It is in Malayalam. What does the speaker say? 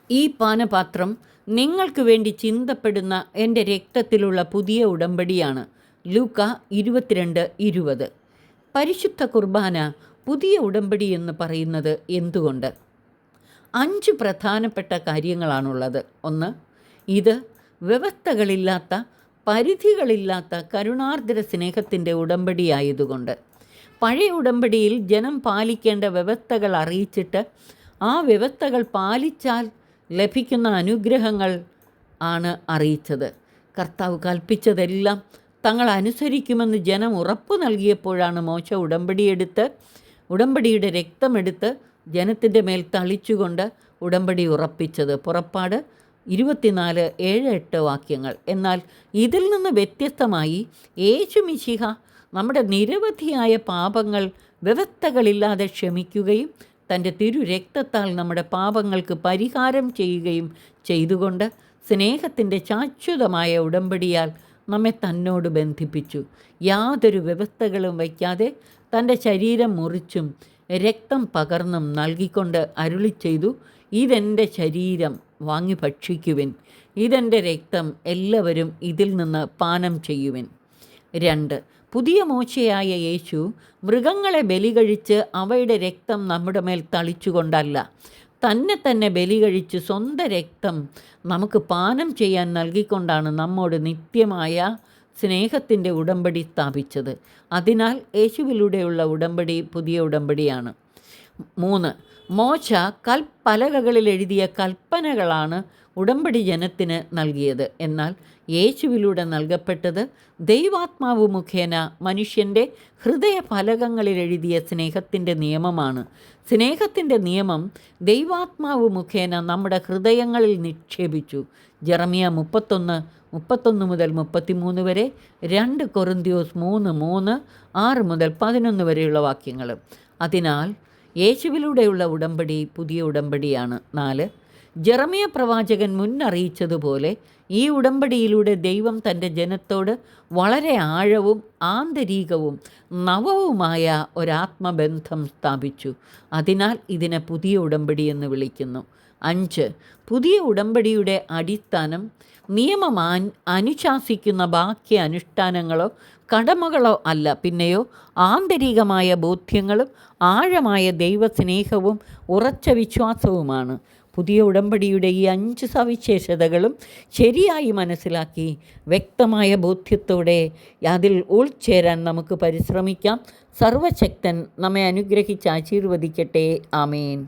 ഈ പാനപാത്രം നിങ്ങൾക്ക് വേണ്ടി ചിന്തപ്പെടുന്ന എൻ്റെ രക്തത്തിലുള്ള പുതിയ ഉടമ്പടിയാണ്. ലൂക്ക 22:20. പരിശുദ്ധ കുർബാന പുതിയ ഉടമ്പടി എന്ന് പറയുന്നത് എന്തുകൊണ്ട്? 5 പ്രധാനപ്പെട്ട കാര്യങ്ങളാണുള്ളത്. 1, ഇത് വ്യവസ്ഥകളില്ലാത്ത, പരിധികളില്ലാത്ത കരുണാർദ്ര സ്നേഹത്തിൻ്റെ ഉടമ്പടിയായതുകൊണ്ട്. പഴയ ഉടമ്പടിയിൽ ജനം പാലിക്കേണ്ട വ്യവസ്ഥകൾ അറിയിച്ചിട്ട് ആ വ്യവസ്ഥകൾ പാലിച്ചാൽ ലഭിക്കുന്ന അനുഗ്രഹങ്ങൾ ആണ് അറിയിച്ചത്. കർത്താവ് കൽപ്പിച്ചതെല്ലാം തങ്ങൾ അനുസരിക്കുമെന്ന് ജനം ഉറപ്പു നൽകിയപ്പോഴാണ് മോശ ഉടമ്പടിയുടെ രക്തമെടുത്ത് ജനത്തിൻ്റെ മേൽ തളിച്ചുകൊണ്ട് ഉടമ്പടി ഉറപ്പിച്ചത്. പുറപ്പാട് 24:7-8 വാക്യങ്ങൾ. എന്നാൽ ഇതിൽ നിന്ന് വ്യത്യസ്തമായി യേശു മിശിഹ നമ്മുടെ നിരവധിയായ പാപങ്ങൾ വ്യവസ്ഥകളില്ലാതെ ക്ഷമിക്കുകയും തൻ്റെ തിരുരക്തത്താൽ നമ്മുടെ പാപങ്ങൾക്ക് പരിഹാരം ചെയ്യുകയും ചെയ്തുകൊണ്ട് സ്നേഹത്തിൻ്റെ ശാശ്വതമായ ഉടമ്പടിയാൽ നമ്മെ തന്നോട് ബന്ധിപ്പിച്ചു. യാതൊരു വ്യവസ്ഥകളും വയ്ക്കാതെ തൻ്റെ ശരീരം മുറിച്ചും രക്തം പകർന്നും നൽകിക്കൊണ്ട് അരുളി ചെയ്തു, ഇതെൻ്റെ ശരീരം, വാങ്ങി ഭക്ഷിക്കുവിൻ, ഇതെൻ്റെ രക്തം, എല്ലാവരും ഇതിൽ നിന്ന് പാനം ചെയ്യുവിൻ. 2, പുതിയ മോശയായ യേശു മൃഗങ്ങളെ ബലി കഴിച്ച് അവയുടെ രക്തം നമ്മുടെ മേൽ തളിച്ചുകൊണ്ടല്ല, തന്നെ ബലി കഴിച്ച് സ്വന്തം രക്തം നമുക്ക് പാനം ചെയ്യാൻ നൽകിക്കൊണ്ടാണ് നമ്മോട് നിത്യമായ സ്നേഹത്തിൻ്റെ ഉടമ്പടി സ്ഥാപിച്ചത്. അതിനാൽ യേശുവിലൂടെയുള്ള ഉടമ്പടി പുതിയ ഉടമ്പടിയാണ്. 3, മോശ കൽപ്പലകകളിൽ എഴുതിയ കൽപ്പനകളാണ് ഉടമ്പടി ജനത്തിന് നൽകിയത്. എന്നാൽ യേശുവിലൂടെ നൽകപ്പെട്ടത് ദൈവാത്മാവ് മുഖേന മനുഷ്യൻ്റെ ഹൃദയഫലകങ്ങളിൽ എഴുതിയ സ്നേഹത്തിൻ്റെ നിയമമാണ്. സ്നേഹത്തിൻ്റെ നിയമം ദൈവാത്മാവ് മുഖേന നമ്മുടെ ഹൃദയങ്ങളിൽ നിക്ഷേപിച്ചു. ജെറമിയ 31:31-33 വരെ, 2 കൊറിന്ത്യോസ് 3:3, 6-11 വരെയുള്ള വാക്യങ്ങൾ. അതിനാൽ യേശുവിലൂടെയുള്ള ഉടമ്പടി പുതിയ ഉടമ്പടിയാണ്. 4, ജെറമിയ പ്രവാചകൻ മുന്നറിയിച്ചതുപോലെ ഈ ഉടമ്പടിയിലൂടെ ദൈവം തൻ്റെ ജനത്തോട് വളരെ ആഴവും ആന്തരികവും നവവുമായ ഒരാത്മബന്ധം സ്ഥാപിച്ചു. അതിനാൽ ഇതിനെ പുതിയ ഉടമ്പടി എന്ന് വിളിക്കുന്നു. 5, പുതിയ ഉടമ്പടിയുടെ അടിസ്ഥാനം നിയമം അനുശാസിക്കുന്ന ബാഹ്യ അനുഷ്ഠാനങ്ങളോ കടമകളോ അല്ല, പിന്നെയോ ആന്തരികമായ ബോധ്യങ്ങളും ആഴമായ ദൈവസ്നേഹവും ഉറച്ച വിശ്വാസവുമാണ്. പുതിയ ഉടമ്പടിയുടെ ഈ 5 സവിശേഷതകളും ശരിയായി മനസ്സിലാക്കി വ്യക്തമായ ബോധ്യത്തോടെ അതിൽ ഉൾച്ചേരാൻ നമുക്ക് പരിശ്രമിക്കാം. സർവശക്തൻ നമ്മെ അനുഗ്രഹിച്ച് ആശീർവദിക്കട്ടെ. ആമേൻ.